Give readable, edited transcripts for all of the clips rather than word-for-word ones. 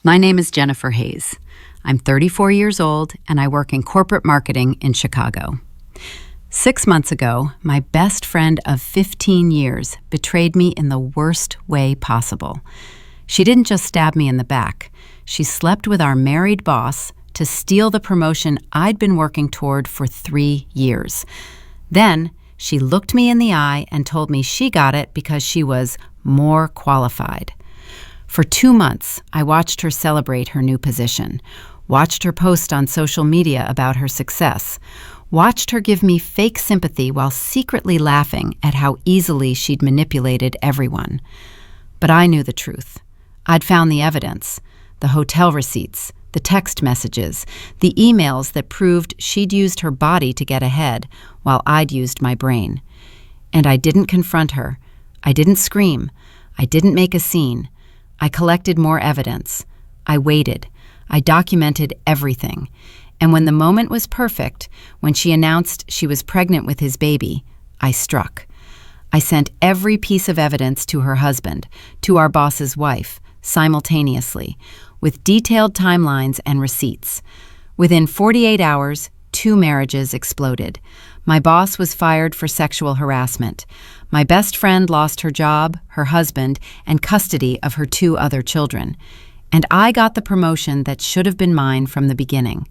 My name is Jennifer Hayes. I'm 34 years old and I work in corporate marketing in Chicago. 6 months ago, my best friend of 15 years betrayed me in the worst way possible. She didn't just stab me in the back. She slept with our married boss to steal the promotion I'd been working toward for 3 years. Then, she looked me in the eye and told me she got it because she was more qualified. For 2 months, I watched her celebrate her new position, watched her post on social media about her success, watched her give me fake sympathy while secretly laughing at how easily she'd manipulated everyone. But I knew the truth. I'd found the evidence, the hotel receipts, the text messages, the emails that proved she'd used her body to get ahead while I'd used my brain. And I didn't confront her. I didn't scream. I didn't make a scene. I collected more evidence. I waited. I documented everything. And when the moment was perfect, when she announced she was pregnant with his baby, I struck. I sent every piece of evidence to her husband, to our boss's wife, simultaneously, with detailed timelines and receipts. Within 48 hours, 2 marriages exploded. My boss was fired for sexual harassment. My best friend lost her job, her husband, and custody of her 2 other children. And I got the promotion that should have been mine from the beginning.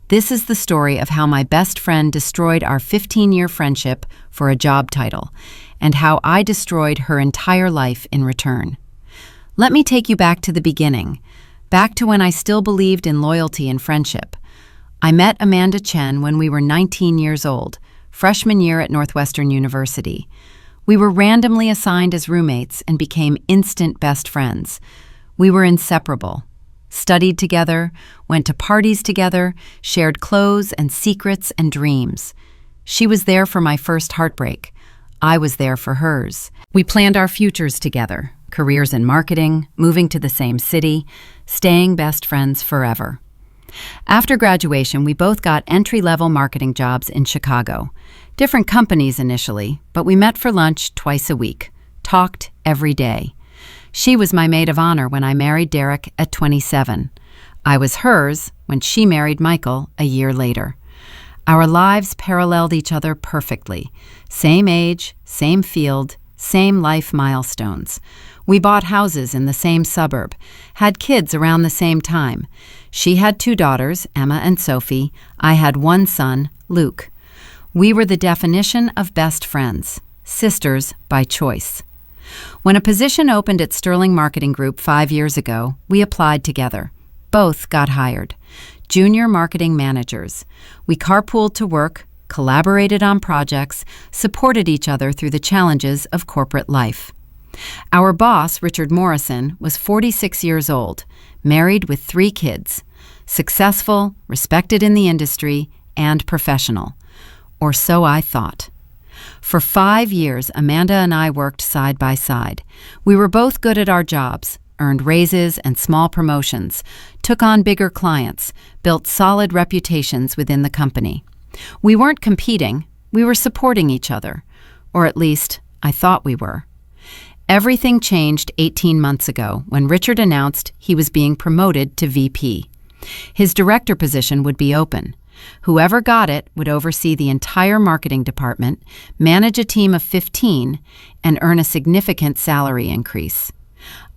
This is the story of how my best friend destroyed our 15-year friendship for a job title, and how I destroyed her entire life in return. Let me take you back to the beginning, back to when I still believed in loyalty and friendship. I met Amanda Chen when we were 19 years old, freshman year at Northwestern University. We were randomly assigned as roommates and became instant best friends. We were inseparable. Studied together, went to parties together, shared clothes and secrets and dreams. She was there for my first heartbreak. I was there for hers. We planned our futures together, careers in marketing, moving to the same city, staying best friends forever. After graduation, we both got entry-level marketing jobs in Chicago. Different companies initially, but we met for lunch twice a week, talked every day. She was my maid of honor when I married Derek at 27. I was hers when she married Michael a year later. Our lives paralleled each other perfectly. Same age, same field, same life milestones. We bought houses in the same suburb, had kids around the same time. She had 2 daughters, Emma and Sophie. I had 1 son, Luke. We were the definition of best friends, sisters by choice. When a position opened at Sterling Marketing Group 5 years ago, we applied together. Both got hired. Junior marketing managers. We carpooled to work, collaborated on projects, supported each other through the challenges of corporate life. Our boss, Richard Morrison, was 46 years old, married with 3 kids, successful, respected in the industry, and professional. Or so I thought. For 5 years, Amanda and I worked side by side. We were both good at our jobs, earned raises and small promotions, took on bigger clients, built solid reputations within the company. We weren't competing, we were supporting each other. Or at least, I thought we were. Everything changed 18 months ago when Richard announced he was being promoted to VP. His director position would be open. Whoever got it would oversee the entire marketing department, manage a team of 15, and earn a significant salary increase.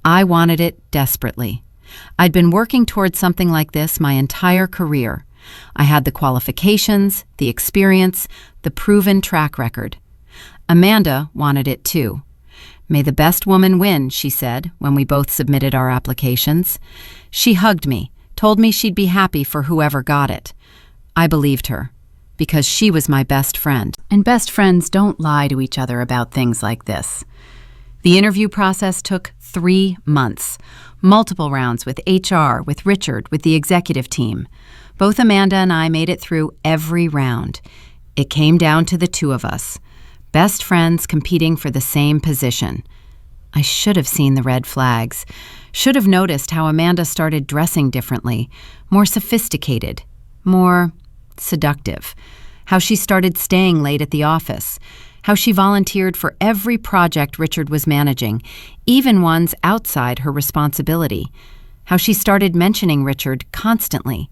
I wanted it desperately. I'd been working towards something like this my entire career. I had the qualifications, the experience, the proven track record. Amanda wanted it too. "May the best woman win," she said when we both submitted our applications. She hugged me, told me she'd be happy for whoever got it. I believed her, because she was my best friend. And best friends don't lie to each other about things like this. The interview process took 3 months, multiple rounds with HR, with Richard, with the executive team. Both Amanda and I made it through every round. It came down to the 2 of us, best friends competing for the same position. I should have seen the red flags, should have noticed how Amanda started dressing differently, more sophisticated, more seductive, how she started staying late at the office, how she volunteered for every project Richard was managing, even ones outside her responsibility, how she started mentioning Richard constantly.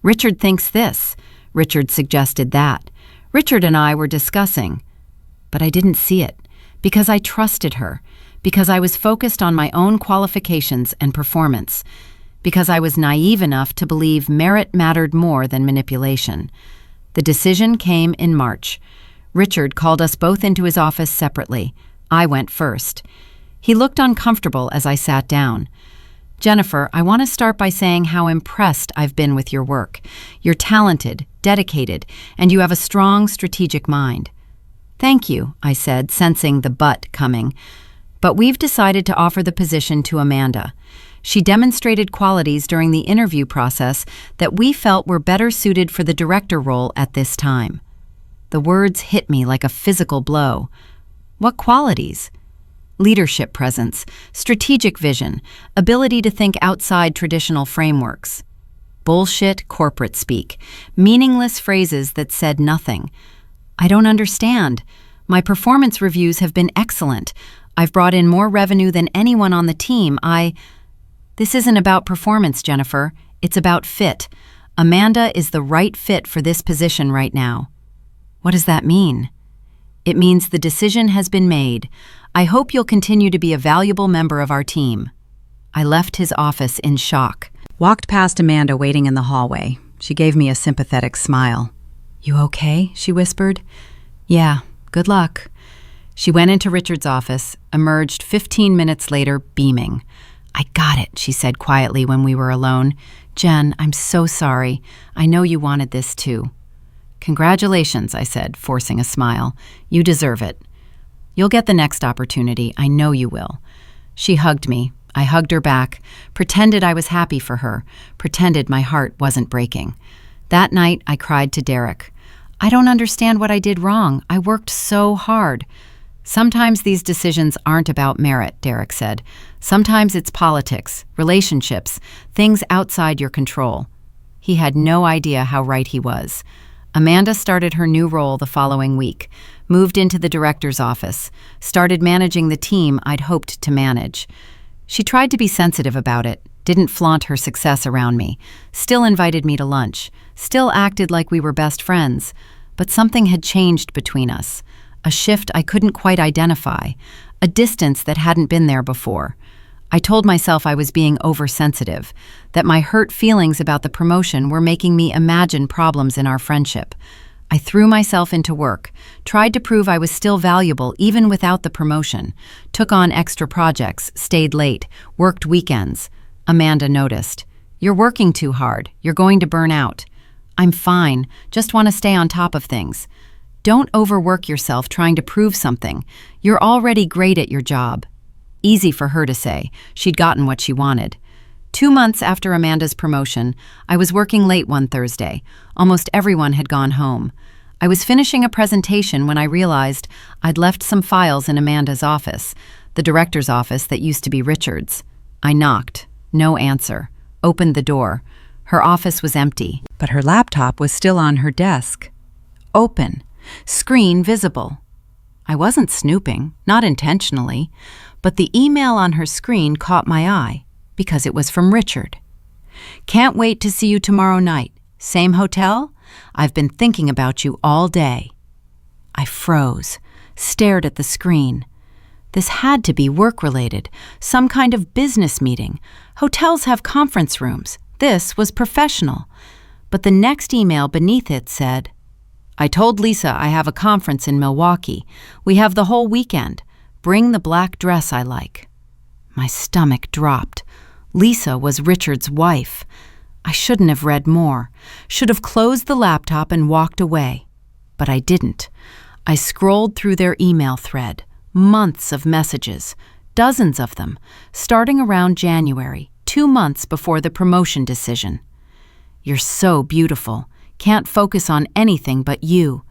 Richard thinks this. Richard suggested that. Richard and I were discussing. But I didn't see it, because I trusted her, because I was focused on my own qualifications and performance, because I was naive enough to believe merit mattered more than manipulation. The decision came in March. Richard called us both into his office separately. I went first. He looked uncomfortable as I sat down. Jennifer, I want to start by saying how impressed I've been with your work. You're talented, dedicated, and you have a strong strategic mind. Thank you, I said, sensing the but coming. But we've decided to offer the position to Amanda. She demonstrated qualities during the interview process that we felt were better suited for the director role at this time. The words hit me like a physical blow. What qualities? Leadership presence, strategic vision, ability to think outside traditional frameworks. Bullshit corporate speak, meaningless phrases that said nothing. I don't understand. My performance reviews have been excellent. I've brought in more revenue than anyone on the team. This isn't about performance, Jennifer. It's about fit. Amanda is the right fit for this position right now. What does that mean? It means the decision has been made. I hope you'll continue to be a valuable member of our team. I left his office in shock. Walked past Amanda waiting in the hallway. She gave me a sympathetic smile. You okay? She whispered. Yeah, good luck. She went into Richard's office, emerged 15 minutes later, beaming. I got it, she said quietly when we were alone. Jen, I'm so sorry. I know you wanted this too. Congratulations, I said, forcing a smile. You deserve it. You'll get the next opportunity. I know you will. She hugged me. I hugged her back, pretended I was happy for her, pretended my heart wasn't breaking. That night, I cried to Derek. I don't understand what I did wrong. I worked so hard. Sometimes these decisions aren't about merit, Derek said. Sometimes it's politics, relationships, things outside your control. He had no idea how right he was. Amanda started her new role the following week, moved into the director's office, started managing the team I'd hoped to manage. She tried to be sensitive about it, didn't flaunt her success around me, still invited me to lunch, still acted like we were best friends, but something had changed between us, a shift I couldn't quite identify, a distance that hadn't been there before. I told myself I was being oversensitive, that my hurt feelings about the promotion were making me imagine problems in our friendship. I threw myself into work, tried to prove I was still valuable even without the promotion, took on extra projects, stayed late, worked weekends. Amanda noticed. You're working too hard. You're going to burn out. I'm fine, just want to stay on top of things. Don't overwork yourself trying to prove something. You're already great at your job. Easy for her to say. She'd gotten what she wanted. 2 months after Amanda's promotion, I was working late one Thursday. Almost everyone had gone home. I was finishing a presentation when I realized I'd left some files in Amanda's office, the director's office that used to be Richard's. I knocked. No answer. Opened the door. Her office was empty, but her laptop was still on her desk. Open. Screen visible. I wasn't snooping, not intentionally, but the email on her screen caught my eye because it was from Richard. Can't wait to see you tomorrow night. Same hotel? I've been thinking about you all day. I froze, stared at the screen. This had to be work-related, some kind of business meeting. Hotels have conference rooms. This was professional. But the next email beneath it said, I told Lisa I have a conference in Milwaukee. We have the whole weekend. Bring the black dress I like. My stomach dropped. Lisa was Richard's wife. I shouldn't have read more. Should have closed the laptop and walked away. But I didn't. I scrolled through their email thread. Months of messages. Dozens of them. Starting around January, 2 months before the promotion decision. You're so beautiful. Can't focus on anything but you.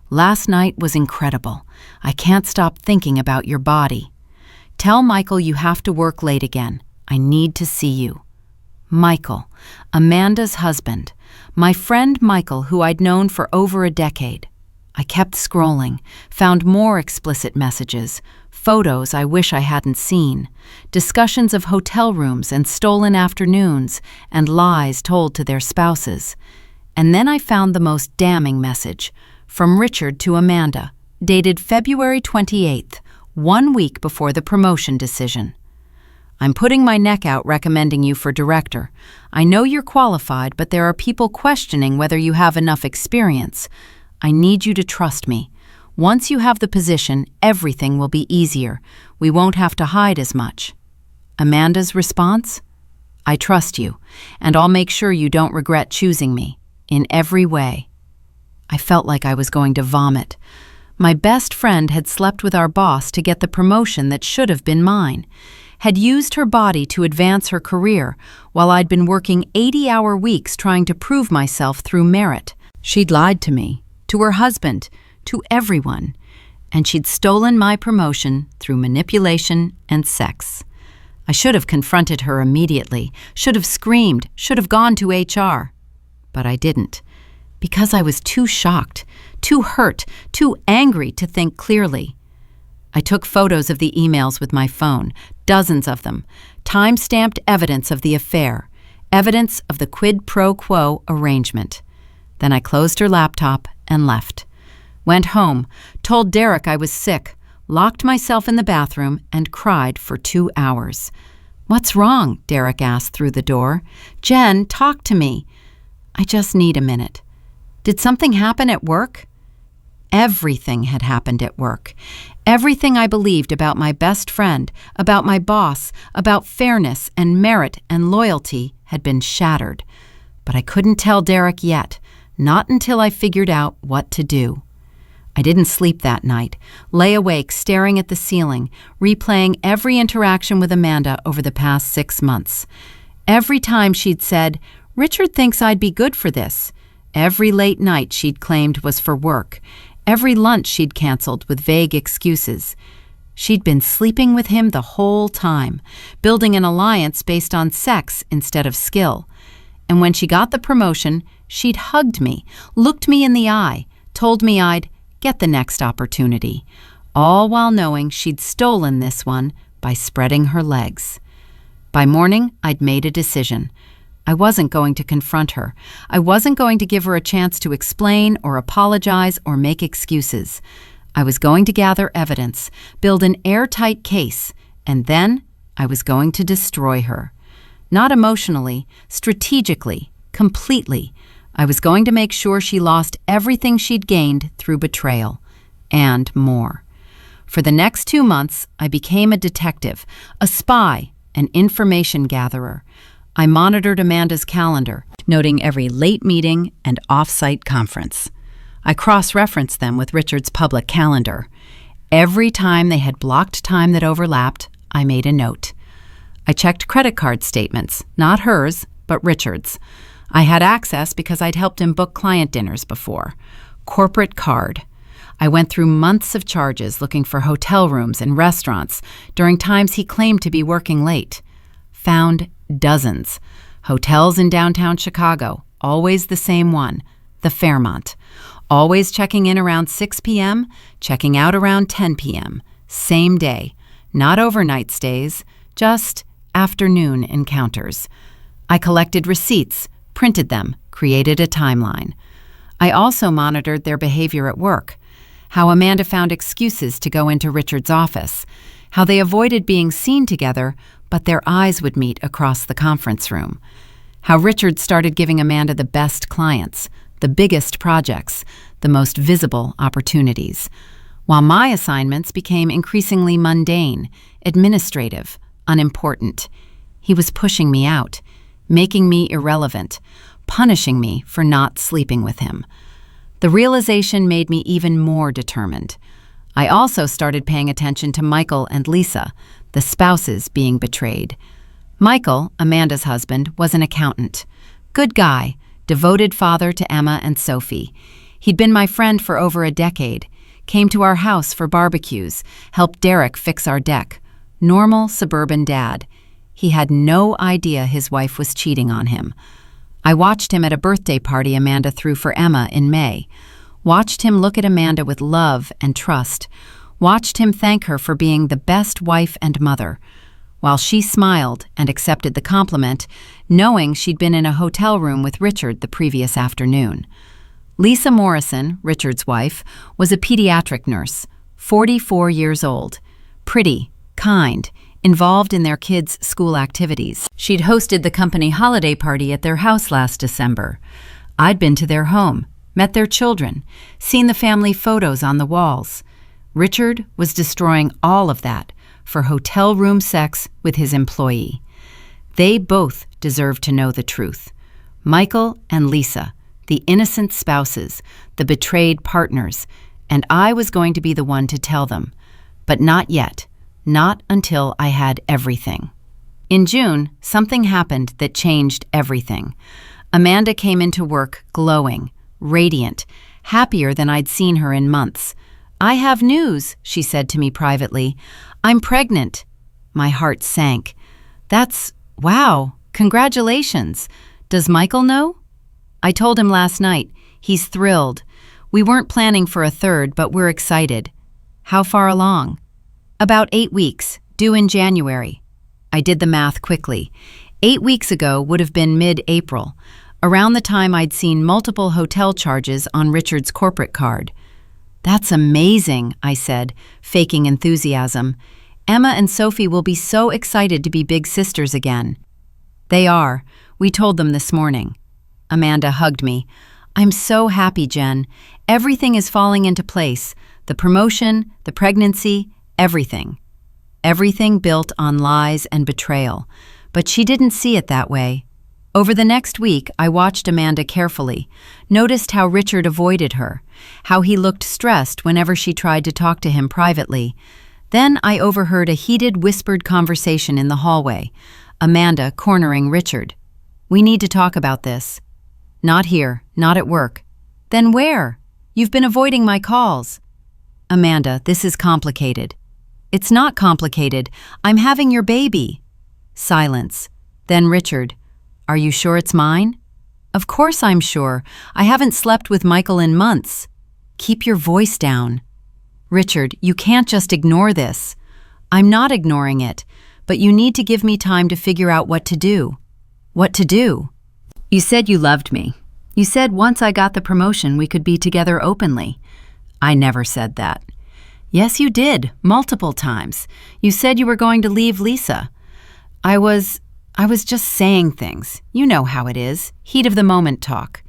Last night was incredible. I can't stop thinking about your body. Tell Michael you have to work late again. I need to see you. Michael, Amanda's husband. My friend Michael, who I'd known for over a decade. I kept scrolling, found more explicit messages, photos I wish I hadn't seen, discussions of hotel rooms and stolen afternoons, and lies told to their spouses. And then I found the most damning message, from Richard to Amanda, dated February 28th, 1 week before the promotion decision. I'm putting my neck out recommending you for director. I know you're qualified, but there are people questioning whether you have enough experience. I need you to trust me. Once you have the position, everything will be easier. We won't have to hide as much. Amanda's response? I trust you, and I'll make sure you don't regret choosing me, in every way. I felt like I was going to vomit. My best friend had slept with our boss to get the promotion that should have been mine, had used her body to advance her career while I'd been working 80-hour weeks trying to prove myself through merit. She'd lied to me, to her husband, to everyone, and she'd stolen my promotion through manipulation and sex. I should have confronted her immediately, should have screamed, should have gone to HR. But I didn't, because I was too shocked, too hurt, too angry to think clearly. I took photos of the emails with my phone, dozens of them, time-stamped evidence of the affair, evidence of the quid pro quo arrangement. Then I closed her laptop and left. Went home, told Derek I was sick, locked myself in the bathroom, and cried for 2 hours. "What's wrong?" Derek asked through the door. "Jen, talk to me." "I just need a minute." "Did something happen at work?" Everything had happened at work. Everything I believed about my best friend, about my boss, about fairness and merit and loyalty had been shattered. But I couldn't tell Derek yet, not until I figured out what to do. I didn't sleep that night, lay awake staring at the ceiling, replaying every interaction with Amanda over the past 6 months. Every time she'd said, "Richard thinks I'd be good for this." Every late night she'd claimed was for work. Every lunch she'd canceled with vague excuses. She'd been sleeping with him the whole time, building an alliance based on sex instead of skill. And when she got the promotion, she'd hugged me, looked me in the eye, told me I'd get the next opportunity, all while knowing she'd stolen this one by spreading her legs. By morning, I'd made a decision. I wasn't going to confront her. I wasn't going to give her a chance to explain or apologize or make excuses. I was going to gather evidence, build an airtight case, and then I was going to destroy her. Not emotionally, strategically, completely. I was going to make sure she lost everything she'd gained through betrayal, and more. For the next 2 months, I became a detective, a spy, an information gatherer. I monitored Amanda's calendar, noting every late meeting and off-site conference. I cross-referenced them with Richard's public calendar. Every time they had blocked time that overlapped, I made a note. I checked credit card statements, not hers, but Richard's. I had access because I'd helped him book client dinners before. Corporate card. I went through months of charges looking for hotel rooms and restaurants during times he claimed to be working late. Found dozens. Hotels in downtown Chicago, always the same one, the Fairmont. Always checking in around 6 p.m., checking out around 10 p.m. Same day. Not overnight stays, just afternoon encounters. I collected receipts, printed them, created a timeline. I also monitored their behavior at work. How Amanda found excuses to go into Richard's office. How they avoided being seen together, but their eyes would meet across the conference room. How Richard started giving Amanda the best clients, the biggest projects, the most visible opportunities, while my assignments became increasingly mundane, administrative, unimportant. He was pushing me out, making me irrelevant, punishing me for not sleeping with him. The realization made me even more determined. I also started paying attention to Michael and Lisa, the spouses being betrayed. Michael, Amanda's husband, was an accountant. Good guy, devoted father to Emma and Sophie. He'd been my friend for over a decade, came to our house for barbecues, helped Derek fix our deck. Normal suburban dad. He had no idea his wife was cheating on him. I watched him at a birthday party Amanda threw for Emma in May. watched him look at Amanda with love and trust, watched him thank her for being the best wife and mother, while she smiled and accepted the compliment, knowing she'd been in a hotel room with Richard the previous afternoon. Lisa Morrison, Richard's wife, was a pediatric nurse, 44 years old, pretty, kind, involved in their kids' school activities. She'd hosted the company holiday party at their house last December. I'd been to their home, met their children, seen the family photos on the walls. Richard was destroying all of that for hotel room sex with his employee. They both deserved to know the truth. Michael and Lisa, the innocent spouses, the betrayed partners, and I was going to be the one to tell them. But not yet. Not until I had everything. In June, something happened that changed everything. Amanda came into work glowing, radiant, happier than I'd seen her in months. "I have news," she said to me privately. "I'm pregnant." My heart sank. Wow, congratulations. Does Michael know? I told him last night. He's thrilled. We weren't planning for a third, but we're excited. How far along? About 8 weeks, due in January. I did the math quickly. 8 weeks ago would have been mid-April, around the time I'd seen multiple hotel charges on Richard's corporate card. "That's amazing," I said, faking enthusiasm. "Emma and Sophie will be so excited to be big sisters again." "They are. We told them this morning." Amanda hugged me. "I'm so happy, Jen. Everything is falling into place. The promotion, the pregnancy, everything. Everything built on lies and betrayal. But she didn't see it that way. Over the next week, I watched Amanda carefully, noticed how Richard avoided her, how he looked stressed whenever she tried to talk to him privately. Then I overheard a heated, whispered conversation in the hallway, Amanda cornering Richard. "We need to talk about this." "Not here, not at work." "Then where? You've been avoiding my calls." "Amanda, this is complicated." "It's not complicated. I'm having your baby." Silence. Then Richard, "Are you sure it's mine?" "Of course I'm sure. I haven't slept with Michael in months." "Keep your voice down." "Richard, you can't just ignore this." "I'm not ignoring it, but you need to give me time to figure out what to do." "What to do?" "You said you loved me. You said once I got the promotion we could be together openly." "I never said that." "Yes, you did, multiple times. You said you were going to leave Lisa." I was just saying things. You know how it is. Heat of the moment talk."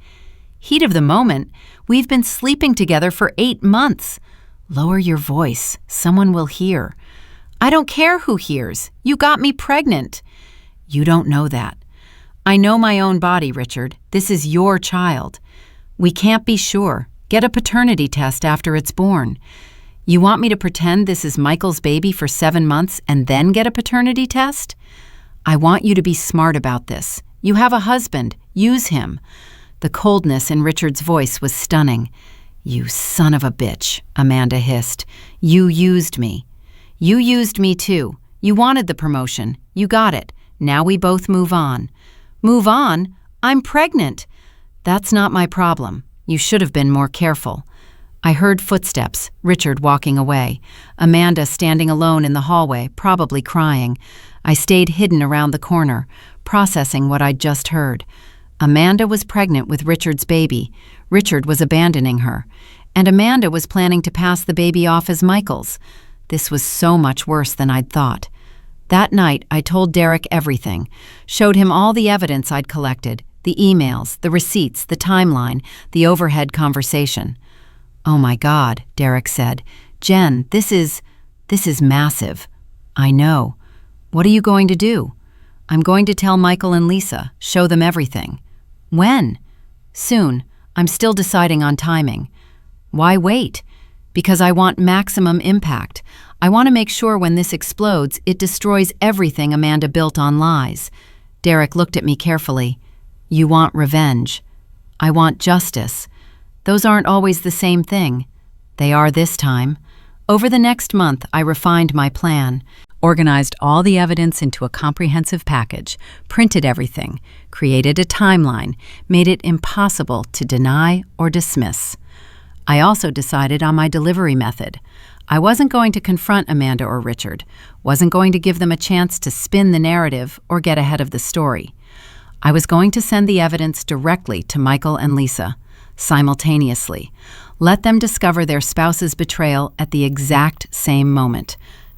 "Heat of the moment? We've been sleeping together for 8 months." "Lower your voice. Someone will hear." "I don't care who hears. You got me pregnant." "You don't know that." "I know my own body, Richard. This is your child." "We can't be sure. Get a paternity test after it's born." "You want me to pretend this is Michael's baby for 7 months and then get a paternity test?" "I want you to be smart about this. You have a husband. Use him." The coldness in Richard's voice was stunning. "You son of a bitch," Amanda hissed. "You used me." "You used me too. You wanted the promotion. You got it. Now we both move on." "Move on? I'm pregnant." "That's not my problem. You should have been more careful." I heard footsteps, Richard walking away, Amanda standing alone in the hallway, probably crying. I stayed hidden around the corner, processing what I'd just heard. Amanda was pregnant with Richard's baby. Richard was abandoning her. And Amanda was planning to pass the baby off as Michael's. This was so much worse than I'd thought. That night, I told Derek everything, showed him all the evidence I'd collected, the emails, the receipts, the timeline, the overhead conversation. "Oh my God," Derek said. "Jen, this is massive." "I know. What are you going to do?" "I'm going to tell Michael and Lisa, show them everything." "When?" "Soon. I'm still deciding on timing." "Why wait?" "Because I want maximum impact. I want to make sure when this explodes, it destroys everything Amanda built on lies." Derek looked at me carefully. "You want revenge." "I want justice. Those aren't always the same thing." "They are this time." Over the next month, I refined my plan, organized all the evidence into a comprehensive package, printed everything, created a timeline, made it impossible to deny or dismiss. I also decided on my delivery method. I wasn't going to confront Amanda or Richard, wasn't going to give them a chance to spin the narrative or get ahead of the story. I was going to send the evidence directly to Michael and Lisa, simultaneously. Let them discover their spouse's betrayal at the exact same moment.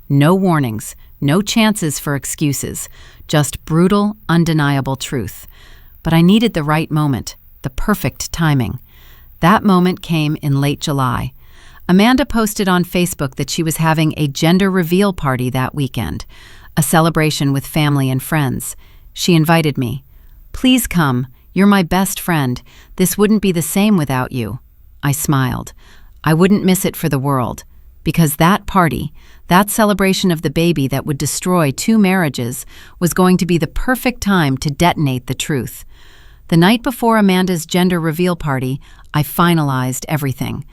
No warnings, no chances for excuses, just brutal, undeniable truth. But I needed the right moment, the perfect timing. That moment came in late July. Amanda posted on Facebook that she was having a gender reveal party that weekend, a celebration with family and friends. She invited me. "Please come. You're my best friend. This wouldn't be the same without you." I smiled. I wouldn't miss it for the world, because that party, that celebration of the baby that would destroy 2 marriages, was going to be the perfect time to detonate the truth. The night before Amanda's gender reveal party, I finalized everything.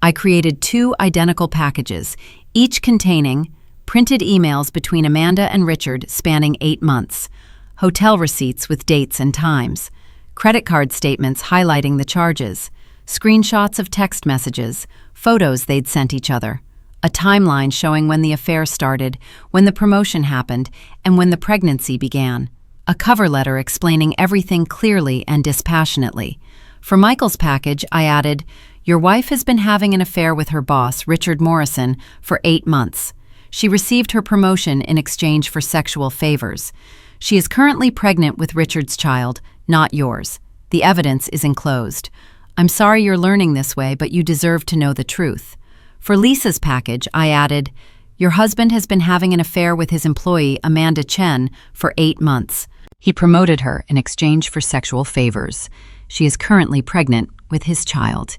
I created 2 identical packages, each containing printed emails between Amanda and Richard spanning 8 months, hotel receipts with dates and times, credit card statements highlighting the charges, screenshots of text messages, photos they'd sent each other, a timeline showing when the affair started, when the promotion happened, and when the pregnancy began, a cover letter explaining everything clearly and dispassionately. For Michael's package, I added, "Your wife has been having an affair with her boss, Richard Morrison, for 8 months. She received her promotion in exchange for sexual favors. She is currently pregnant with Richard's child, not yours. The evidence is enclosed. I'm sorry you're learning this way, but you deserve to know the truth." For Lisa's package, I added, "Your husband has been having an affair with his employee, Amanda Chen, for 8 months. He promoted her in exchange for sexual favors. She is currently pregnant with his child.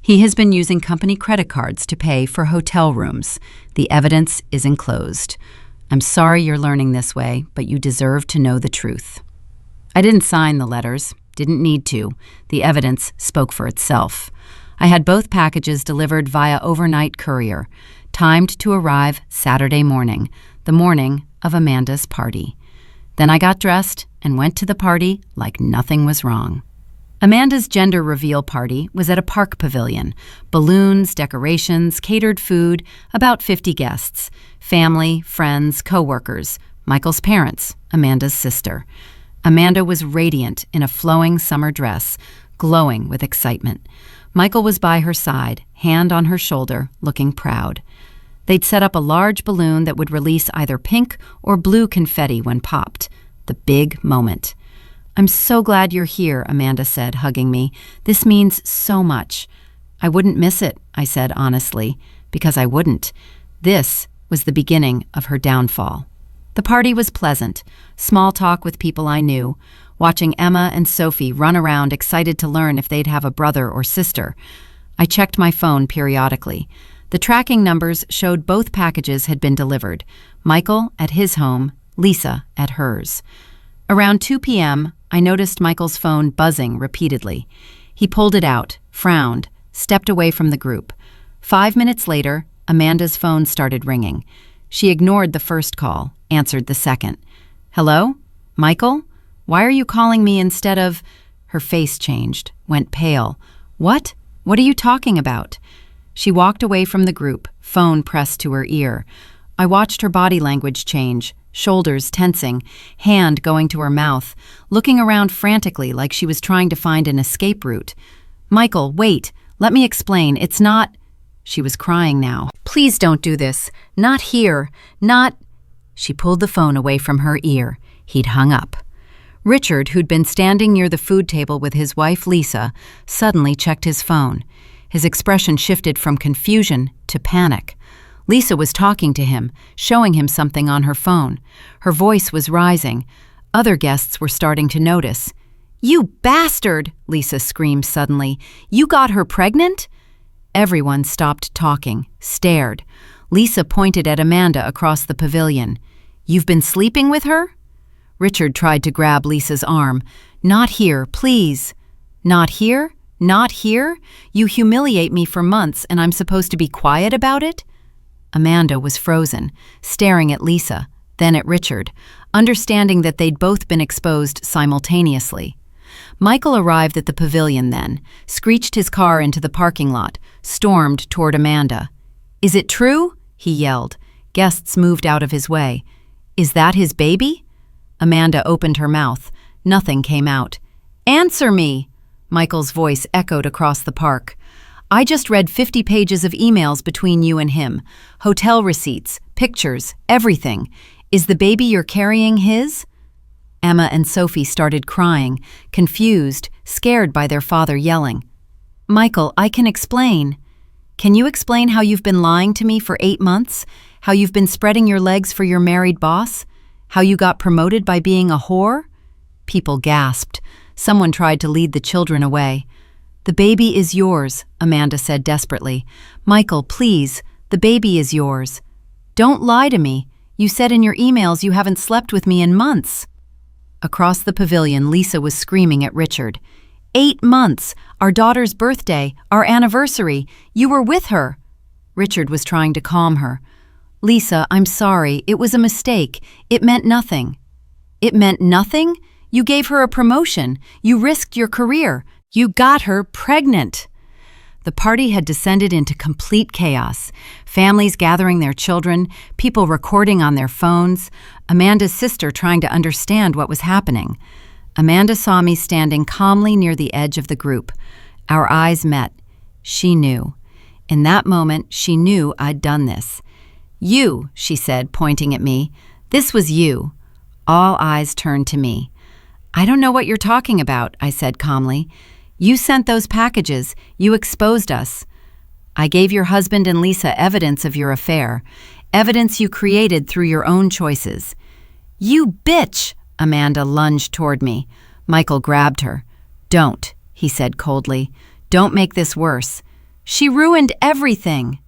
He has been using company credit cards to pay for hotel rooms. The evidence is enclosed. I'm sorry you're learning this way, but you deserve to know the truth." I didn't sign the letters, didn't need to. The evidence spoke for itself. I had both packages delivered via overnight courier, timed to arrive Saturday morning, the morning of Amanda's party. Then I got dressed and went to the party like nothing was wrong. Amanda's gender reveal party was at a park pavilion. Balloons, decorations, catered food, about 50 guests. Family, friends, co-workers, Michael's parents, Amanda's sister. Amanda was radiant in a flowing summer dress, glowing with excitement. Michael was by her side, hand on her shoulder, looking proud. They'd set up a large balloon that would release either pink or blue confetti when popped. The big moment. "I'm so glad you're here," Amanda said, hugging me. "This means so much." "I wouldn't miss it," I said honestly, because I wouldn't. This was the beginning of her downfall. The party was pleasant, small talk with people I knew, watching Emma and Sophie run around excited to learn if they'd have a brother or sister. I checked my phone periodically. The tracking numbers showed both packages had been delivered, Michael at his home, Lisa at hers. Around 2 p.m., I noticed Michael's phone buzzing repeatedly. He pulled it out, frowned, stepped away from the group. 5 minutes later, Amanda's phone started ringing. She ignored the first call, answered the second. "Hello? Michael? Why are you calling me instead of—" Her face changed, went pale. "What? What are you talking about?" She walked away from the group, phone pressed to her ear. I watched her body language change, shoulders tensing, hand going to her mouth, looking around frantically like she was trying to find an escape route. "Michael, wait. Let me explain. It's not—" She was crying now. "Please don't do this. Not here. Not—" She pulled the phone away from her ear. He'd hung up. Richard, who'd been standing near the food table with his wife Lisa, suddenly checked his phone. His expression shifted from confusion to panic. Lisa was talking to him, showing him something on her phone. Her voice was rising. Other guests were starting to notice. "You bastard!" Lisa screamed suddenly. "You got her pregnant?" Everyone stopped talking, stared. Lisa pointed at Amanda across the pavilion. "You've been sleeping with her?" Richard tried to grab Lisa's arm. "Not here, please." "Not here? Not here? You humiliate me for months and I'm supposed to be quiet about it?" Amanda was frozen, staring at Lisa, then at Richard, understanding that they'd both been exposed simultaneously. Michael arrived at the pavilion then, screeched his car into the parking lot, stormed toward Amanda. "Is it true?" he yelled. Guests moved out of his way. "Is that his baby?" Amanda opened her mouth. Nothing came out. "Answer me!" Michael's voice echoed across the park. "I just read 50 pages of emails between you and him. Hotel receipts, pictures, everything. Is the baby you're carrying his?" Emma and Sophie started crying, confused, scared by their father yelling. "Michael, I can explain. Can you explain how you've been lying to me for 8 months? How you've been spreading your legs for your married boss? How you got promoted by being a whore?" People gasped. Someone tried to lead the children away. "The baby is yours," Amanda said desperately. "Michael, please, the baby is yours. Don't lie to me. You said in your emails you haven't slept with me in months." Across the pavilion, Lisa was screaming at Richard. 8 months! Our daughter's birthday, our anniversary. You were with her!" Richard was trying to calm her. "Lisa, I'm sorry. It was a mistake. It meant nothing." "It meant nothing? You gave her a promotion. You risked your career. You got her pregnant." The party had descended into complete chaos. Families gathering their children, people recording on their phones, Amanda's sister trying to understand what was happening. Amanda saw me standing calmly near the edge of the group. Our eyes met. She knew. In that moment, she knew I'd done this. "You," she said, pointing at me. "This was you." All eyes turned to me. "I don't know what you're talking about," I said calmly. "You sent those packages. You exposed us. I gave your husband and Lisa evidence of your affair, evidence you created through your own choices." "You bitch!" Amanda lunged toward me. Michael grabbed her. "Don't," he said coldly. "Don't make this worse. She ruined everything."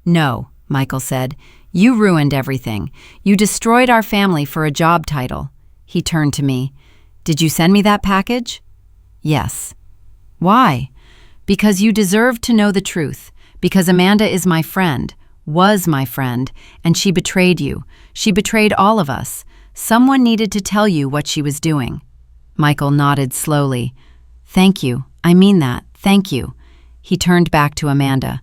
"No," Michael said. "You ruined everything. You destroyed our family for a job title." He turned to me. "Did you send me that package?" "Yes." "Why?" "Because you deserved to know the truth. Because Amanda is my friend, was my friend, and she betrayed you. She betrayed all of us. Someone needed to tell you what she was doing." Michael nodded slowly. "Thank you. I mean that. Thank you." He turned back to Amanda.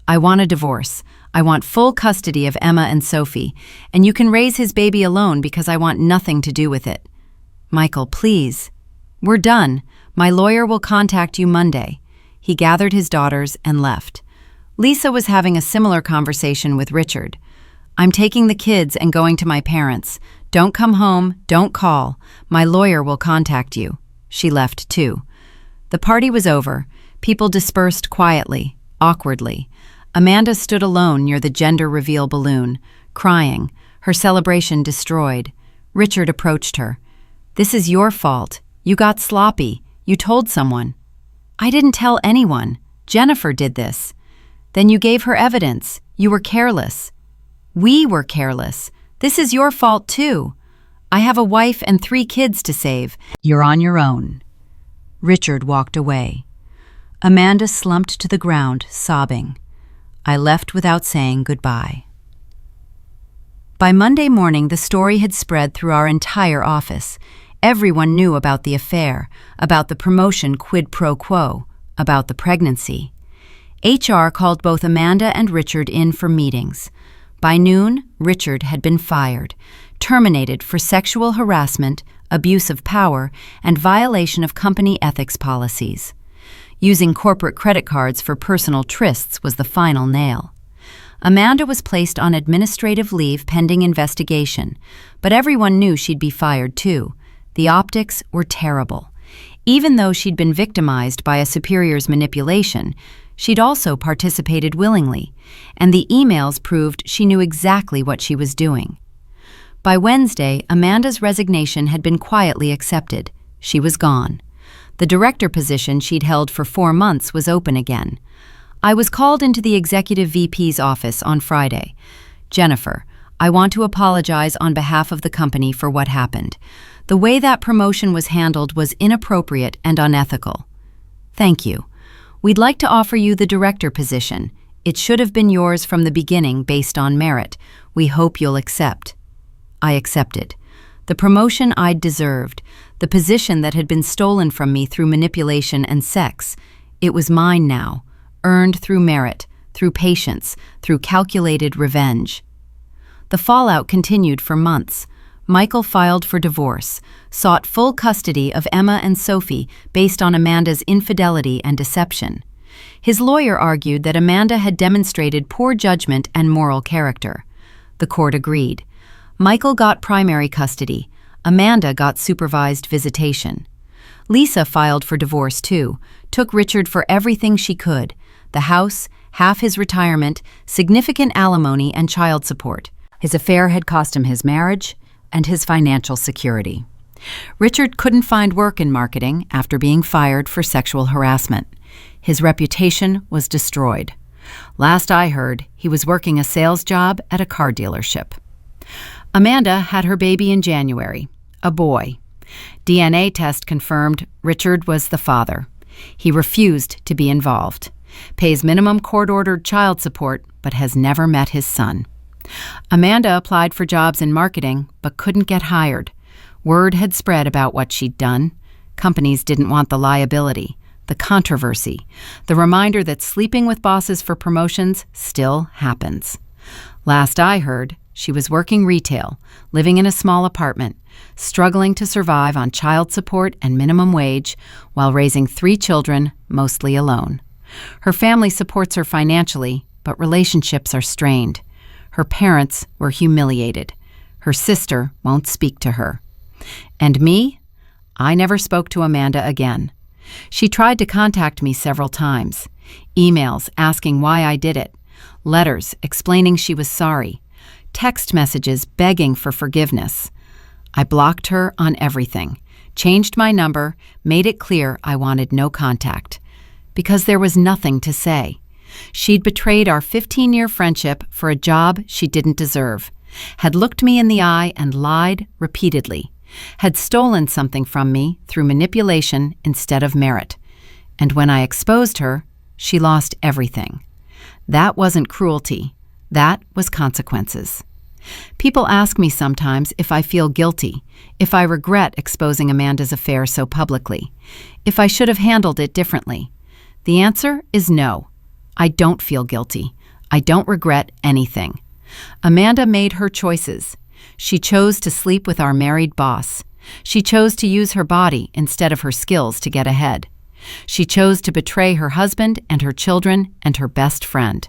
"I want a divorce. I want full custody of Emma and Sophie, and you can raise his baby alone because I want nothing to do with it." "Michael, please." "We're done. My lawyer will contact you Monday." He gathered his daughters and left. Lisa was having a similar conversation with Richard. "I'm taking the kids and going to my parents. Don't come home, don't call. My lawyer will contact you." She left too. The party was over. People dispersed quietly, awkwardly. Amanda stood alone near the gender reveal balloon, crying, her celebration destroyed. Richard approached her. "This is your fault. You got sloppy. You told someone." "I didn't tell anyone. Jennifer did this." "Then you gave her evidence. You were careless." "We were careless. This is your fault too. I have a wife and 3 kids to save. You're on your own." Richard walked away. Amanda slumped to the ground, sobbing. I left without saying goodbye. By Monday morning, the story had spread through our entire office. Everyone knew about the affair, about the promotion quid pro quo, about the pregnancy. HR called both Amanda and Richard in for meetings. By noon, Richard had been fired, terminated for sexual harassment, abuse of power, and violation of company ethics policies. Using corporate credit cards for personal trysts was the final nail. Amanda was placed on administrative leave pending investigation, but everyone knew she'd be fired too. The optics were terrible. Even though she'd been victimized by a superior's manipulation, she'd also participated willingly, and the emails proved she knew exactly what she was doing. By Wednesday, Amanda's resignation had been quietly accepted. She was gone. The director position she'd held for 4 months was open again. I was called into the executive VP's office on Friday. "Jennifer, I want to apologize on behalf of the company for what happened. The way that promotion was handled was inappropriate and unethical." "Thank you. We'd like to offer you the director position. It should have been yours from the beginning based on merit. We hope you'll accept." I accepted. The promotion I'd deserved, the position that had been stolen from me through manipulation and sex, it was mine now, earned through merit, through patience, through calculated revenge. The fallout continued for months. Michael filed for divorce, sought full custody of Emma and Sophie based on Amanda's infidelity and deception. His lawyer argued that Amanda had demonstrated poor judgment and moral character. The court agreed. Michael got primary custody. Amanda got supervised visitation. Lisa filed for divorce too, took Richard for everything she could: the house, half his retirement, significant alimony and child support. His affair had cost him his marriage and his financial security. Richard couldn't find work in marketing after being fired for sexual harassment. His reputation was destroyed. Last I heard, he was working a sales job at a car dealership. Amanda had her baby in January, a boy. DNA test confirmed Richard was the father. He refused to be involved. Pays minimum court-ordered child support, but has never met his son. Amanda applied for jobs in marketing, but couldn't get hired. Word had spread about what she'd done. Companies didn't want the liability, the controversy, the reminder that sleeping with bosses for promotions still happens. Last I heard, she was working retail, living in a small apartment, struggling to survive on child support and minimum wage while raising 3 children, mostly alone. Her family supports her financially, but relationships are strained. Her parents were humiliated. Her sister won't speak to her. And me? I never spoke to Amanda again. She tried to contact me several times. Emails asking why I did it. Letters explaining she was sorry. Text messages begging for forgiveness. I blocked her on everything, changed my number, made it clear I wanted no contact. Because there was nothing to say. She'd betrayed our 15-year friendship for a job she didn't deserve, had looked me in the eye and lied repeatedly, had stolen something from me through manipulation instead of merit. And when I exposed her, she lost everything. That wasn't cruelty. That was consequences. People ask me sometimes if I feel guilty, if I regret exposing Amanda's affair so publicly, if I should have handled it differently. The answer is no. I don't feel guilty. I don't regret anything. Amanda made her choices. She chose to sleep with our married boss. She chose to use her body instead of her skills to get ahead. She chose to betray her husband and her children and her best friend.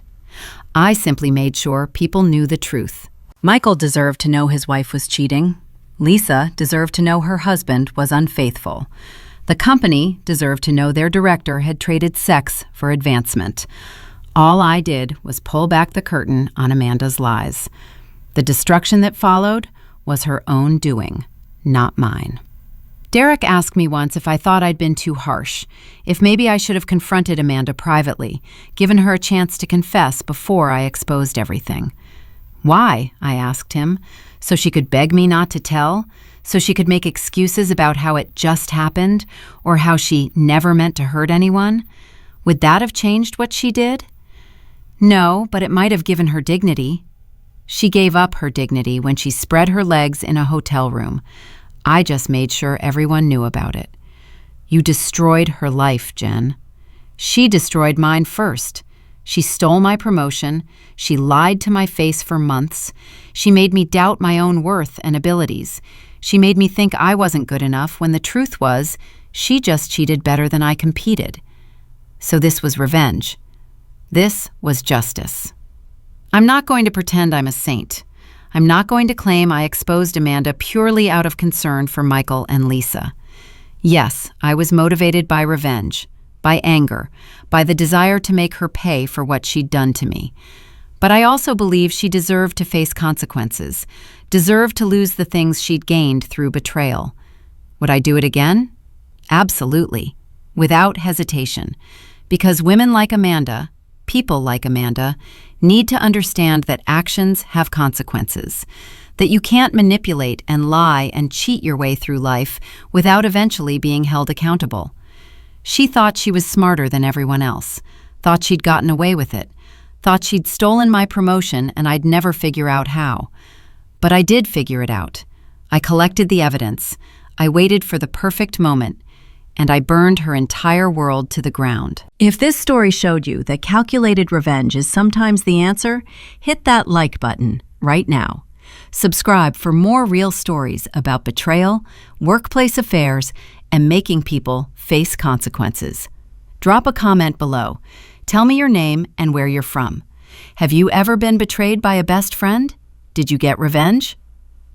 I simply made sure people knew the truth. Michael deserved to know his wife was cheating. Lisa deserved to know her husband was unfaithful. The company deserved to know their director had traded sex for advancement. All I did was pull back the curtain on Amanda's lies. The destruction that followed was her own doing, not mine. Derek asked me once if I thought I'd been too harsh, if maybe I should have confronted Amanda privately, given her a chance to confess before I exposed everything. Why? I asked him. So she could beg me not to tell? So she could make excuses about how it just happened, or how she never meant to hurt anyone? Would that have changed what she did? No, but it might have given her dignity. She gave up her dignity when she spread her legs in a hotel room. I just made sure everyone knew about it. You destroyed her life, Jen. She destroyed mine first. She stole my promotion. She lied to my face for months. She made me doubt my own worth and abilities. She made me think I wasn't good enough when the truth was she just cheated better than I competed. So this was revenge. This was justice. I'm not going to pretend I'm a saint. I'm not going to claim I exposed Amanda purely out of concern for Michael and Lisa. Yes, I was motivated by revenge, by anger, by the desire to make her pay for what she'd done to me. But I also believe she deserved to face consequences, deserved to lose the things she'd gained through betrayal. Would I do it again? Absolutely, without hesitation, because women like Amanda, people like Amanda, need to understand that actions have consequences, that you can't manipulate and lie and cheat your way through life without eventually being held accountable. She thought she was smarter than everyone else, thought she'd gotten away with it, thought she'd stolen my promotion and I'd never figure out how. But I did figure it out. I collected the evidence. I waited for the perfect moment, and I burned her entire world to the ground. If this story showed you that calculated revenge is sometimes the answer, hit that like button right now. Subscribe for more real stories about betrayal, workplace affairs, and making people face consequences. Drop a comment below. Tell me your name and where you're from. Have you ever been betrayed by a best friend? Did you get revenge?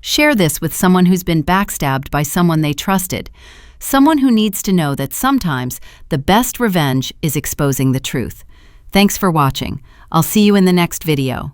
Share this with someone who's been backstabbed by someone they trusted, someone who needs to know that sometimes the best revenge is exposing the truth. Thanks for watching. I'll see you in the next video.